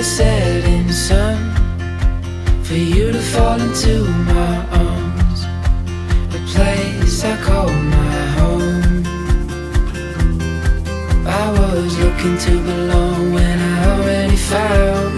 the setting sun, for you to fall into my arms, a place I call my home. I was looking to belong when I already found